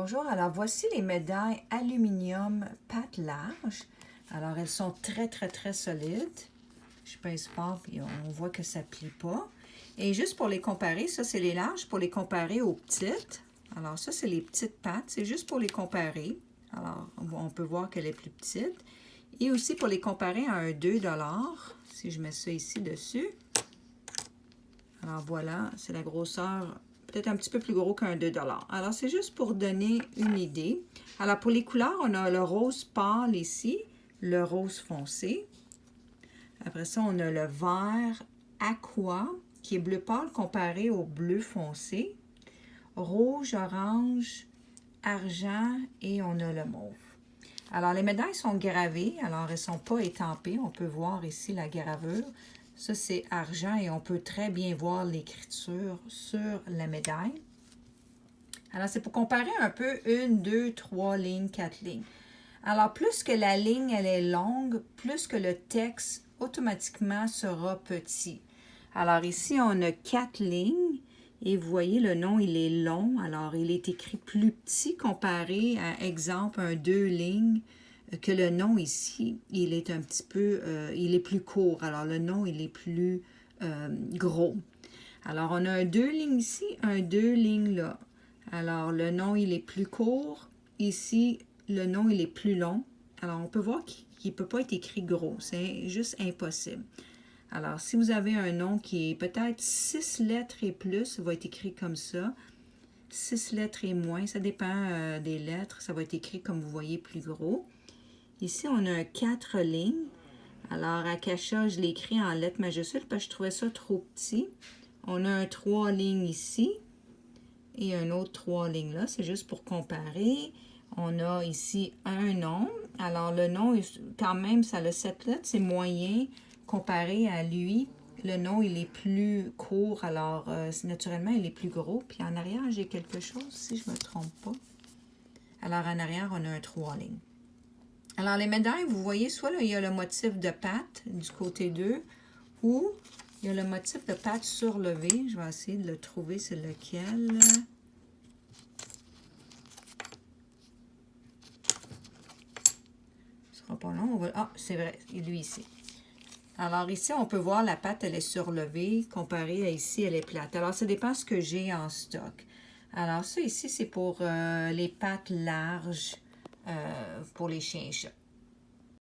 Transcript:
Bonjour, alors voici les médailles aluminium pâte large. Alors elles sont très solides. Je pèse fort puis on voit que ça ne plie pas. Et juste pour les comparer, ça c'est les larges pour les comparer aux petites. Alors ça c'est les petites pâtes, c'est juste pour les comparer. Alors on peut voir qu'elle est plus petite. Et aussi pour les comparer à un 2 $, si je mets ça ici dessus. Alors voilà, c'est la grosseur, peut-être un petit peu plus gros qu'un 2 $. Alors c'est juste pour donner une idée. Alors pour les couleurs, on a le rose pâle ici, le rose foncé. Après ça, on a le vert aqua, qui est bleu pâle comparé au bleu foncé. Rouge, orange, argent et on a le mauve. Alors les médailles sont gravées, alors elles ne sont pas étampées. On peut voir ici la gravure. Ça, c'est argent et on peut très bien voir l'écriture sur la médaille. Alors, c'est pour comparer un peu 1, 2, 3 lignes, 4 lignes. Alors, plus que la ligne, elle est longue, plus que le texte automatiquement sera petit. Alors, ici, on a 4 lignes et vous voyez, le nom, il est long. Alors, il est écrit plus petit comparé à, exemple, un 2 lignes que le nom ici, il est un petit peu, il est plus court. Alors, le nom, il est plus gros. Alors, on a un 2 lignes ici, un 2 lignes là. Alors, le nom, il est plus court. Ici, le nom, il est plus long. Alors, on peut voir qu'il ne peut pas être écrit gros. C'est juste impossible. Alors, si vous avez un nom qui est peut-être 6 lettres et plus, ça va être écrit comme ça. 6 lettres et moins, ça dépend des lettres. Ça va être écrit comme vous voyez plus gros. Ici, on a un 4 lignes. Alors, Akasha, je l'ai écrit en lettres majuscules parce que je trouvais ça trop petit. On a un 3 lignes ici et un autre 3 lignes là. C'est juste pour comparer. On a ici un nom. Alors, le nom, quand même, ça a 7 lettres. C'est moyen comparé à lui. Le nom, il est plus court. Alors, naturellement, il est plus gros. Puis en arrière, j'ai quelque chose, si je ne me trompe pas. Alors, en arrière, on a un 3 lignes. Alors, les médailles, vous voyez, soit là, il y a le motif de pâte du côté 2, ou il y a le motif de pâte surlevée. Je vais essayer de le trouver, c'est lequel. Ce sera pas long. Ah, c'est vrai, lui ici. Alors, ici, on peut voir la pâte, elle est surlevée, comparée à ici, elle est plate. Alors, ça dépend ce que j'ai en stock. Alors, ça ici, c'est pour les pâtes larges pour les chiens et chats.